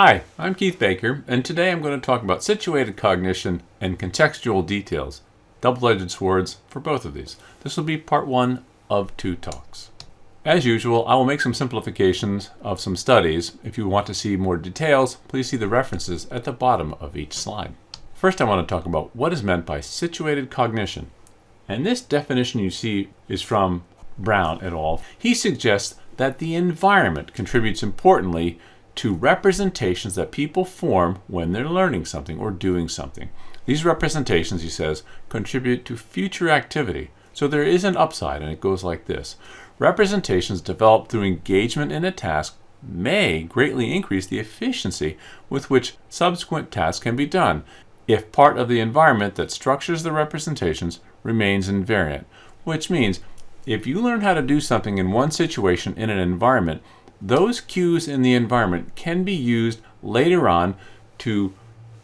Hi, I'm Keith Baker, and today I'm going to talk about situated cognition and contextual details, double-edged swords for both of these. This will be part one of 2 talks. As usual, I will make some simplifications of some studies. If you want to see more details, please see the references at the bottom of each slide. First, I want to talk about what is meant by situated cognition. And this definition you see is from Brown et al. He suggests that the environment contributes importantly to representations that people form when they're learning something or doing something. These representations, he says, contribute to future activity. So there is an upside, and it goes like this. Representations developed through engagement in a task may greatly increase the efficiency with which subsequent tasks can be done if part of the environment that structures the representations remains invariant, which means if you learn how to do something in one situation in an environment, those cues in the environment can be used later on to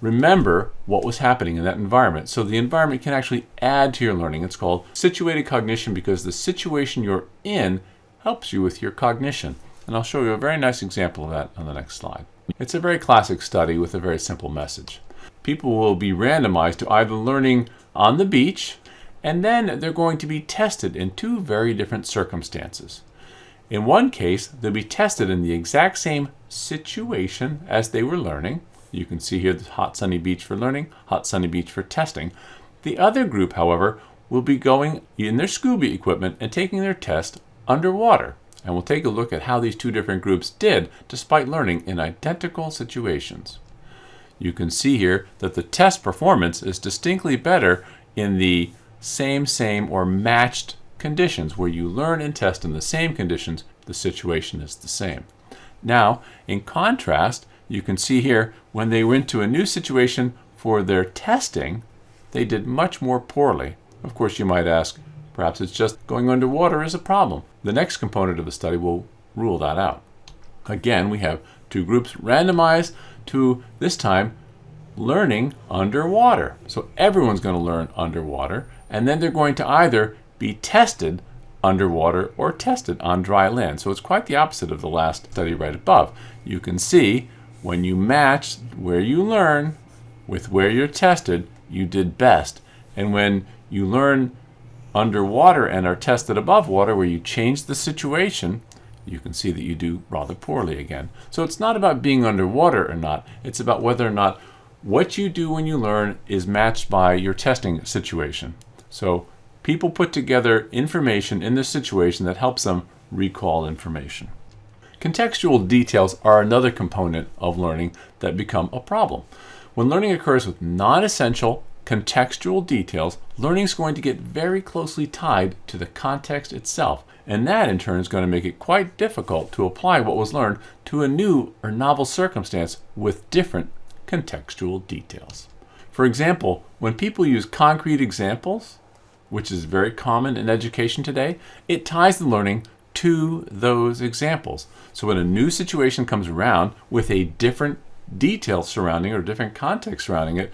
remember what was happening in that environment. So the environment can actually add to your learning. It's called situated cognition because the situation you're in helps you with your cognition. And I'll show you a very nice example of that on the next slide. It's a very classic study with a very simple message. People will be randomized to either learning on the beach, and then they're going to be tested in 2 very different circumstances. In one case, they'll be tested in the exact same situation as they were learning. You can see here the hot sunny beach for learning, hot sunny beach for testing. The other group, however, will be going in their scuba equipment and taking their test underwater. And we'll take a look at how these 2 different groups did despite learning in identical situations. You can see here that the test performance is distinctly better in the same or matched conditions where you learn and test in the same conditions, the situation is the same. Now, in contrast, you can see here when they went to a new situation for their testing, they did much more poorly. Of course, you might ask, perhaps it's just going underwater is a problem. The next component of the study will rule that out. Again, we have 2 groups randomized to, this time, learning underwater. So everyone's going to learn underwater, and then they're going to either be tested underwater or tested on dry land. So it's quite the opposite of the last study right above. You can see when you match where you learn with where you're tested, you did best. And when you learn underwater and are tested above water, where you change the situation, you can see that you do rather poorly again. So it's not about being underwater or not. It's about whether or not what you do when you learn is matched by your testing situation. So people put together information in this situation that helps them recall information. Contextual details are another component of learning that become a problem. When learning occurs with non-essential contextual details, learning is going to get very closely tied to the context itself, and that in turn is going to make it quite difficult to apply what was learned to a new or novel circumstance with different contextual details. For example, when people use concrete examples, which is very common in education today, it ties the learning to those examples. So when a new situation comes around with a different detail surrounding it or different context surrounding it,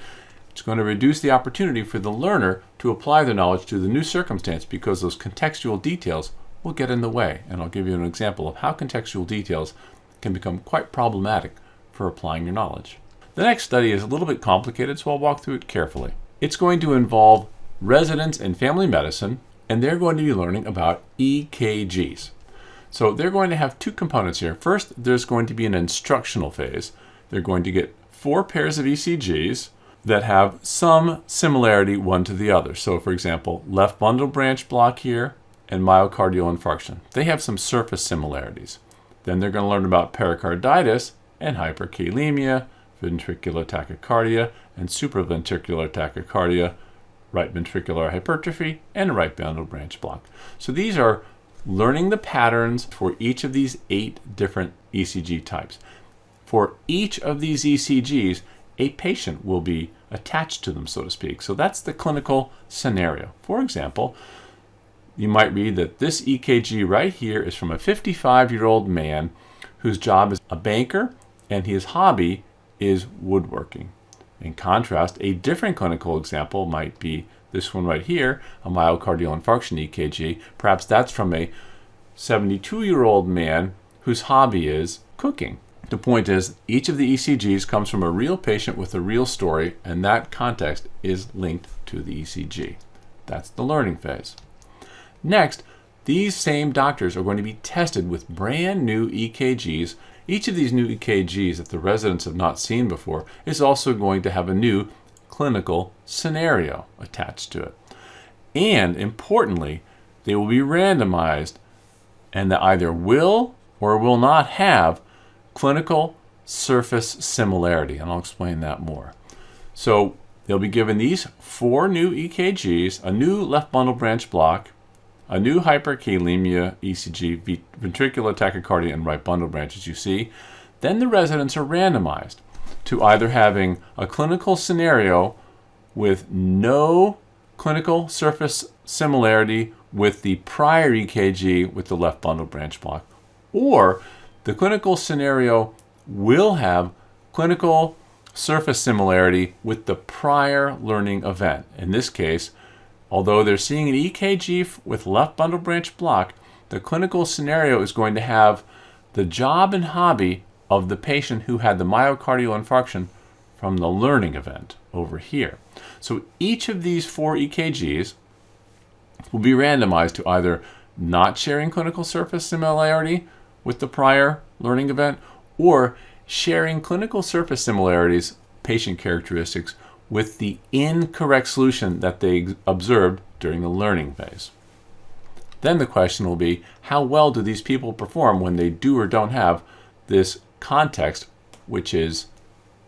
it's going to reduce the opportunity for the learner to apply the knowledge to the new circumstance because those contextual details will get in the way. And I'll give you an example of how contextual details can become quite problematic for applying your knowledge. The next study is a little bit complicated, so I'll walk through it carefully. It's going to involve residents in family medicine, and they're going to be learning about EKGs. So they're going to have 2 components here. First, there's going to be an instructional phase. They're going to get 4 pairs of ECGs that have some similarity one to the other. So for example, left bundle branch block here and myocardial infarction. They have some surface similarities. Then they're going to learn about pericarditis and hyperkalemia, ventricular tachycardia and supraventricular tachycardia, right ventricular hypertrophy, and right bundle branch block. So these are learning the patterns for each of these 8 different ECG types. For each of these ECGs, a patient will be attached to them, so to speak. So that's the clinical scenario. For example, you might read that this EKG right here is from a 55-year-old man whose job is a banker and his hobby is woodworking. In contrast, a different clinical example might be this one right here, a myocardial infarction EKG. Perhaps that's from a 72-year-old man whose hobby is cooking. The point is, each of the ECGs comes from a real patient with a real story, and that context is linked to the ECG. That's the learning phase. Next, these same doctors are going to be tested with brand new EKGs. Each of these new EKGs that the residents have not seen before is also going to have a new clinical scenario attached to it. And importantly, they will be randomized and that either will or will not have clinical surface similarity. And I'll explain that more. So they'll be given these 4 new EKGs, a new left bundle branch block, a new hyperkalemia ECG, ventricular tachycardia, and right bundle branch, as you see. Then the residents are randomized to either having a clinical scenario with no clinical surface similarity with the prior EKG with the left bundle branch block, or the clinical scenario will have clinical surface similarity with the prior learning event. In this case, although they're seeing an EKG with left bundle branch block, the clinical scenario is going to have the job and hobby of the patient who had the myocardial infarction from the learning event over here. So each of these 4 EKGs will be randomized to either not sharing clinical surface similarity with the prior learning event or sharing clinical surface similarities, patient characteristics, with the incorrect solution that they observed during the learning phase. Then the question will be, how well do these people perform when they do or don't have this context, which is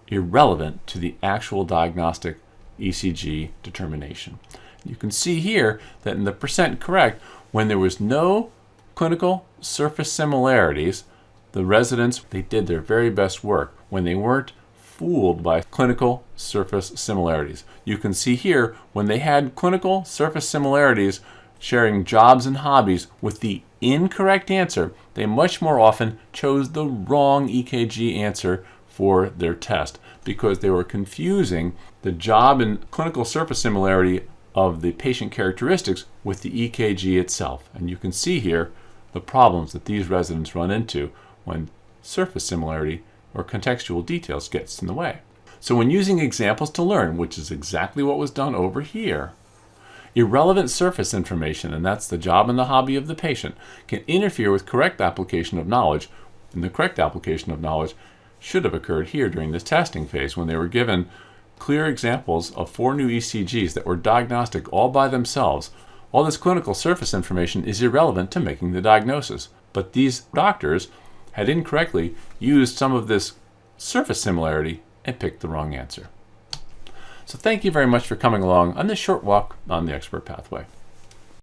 irrelevant to the actual diagnostic ECG determination? You can see here that in the percent correct, when there was no clinical surface similarities, the residents, they did their very best work when they weren't fooled by clinical surface similarities. You can see here when they had clinical surface similarities sharing jobs and hobbies with the incorrect answer, they much more often chose the wrong EKG answer for their test because they were confusing the job and clinical surface similarity of the patient characteristics with the EKG itself. And you can see here the problems that these residents run into when surface similarity or contextual details gets in the way. So when using examples to learn, which is exactly what was done over here, irrelevant surface information, and that's the job and the hobby of the patient, can interfere with correct application of knowledge, and the correct application of knowledge should have occurred here during this testing phase when they were given clear examples of 4 new ECGs that were diagnostic all by themselves. All this clinical surface information is irrelevant to making the diagnosis, but these doctors had incorrectly used some of this surface similarity and picked the wrong answer. So thank you very much for coming along on this short walk on the expert pathway.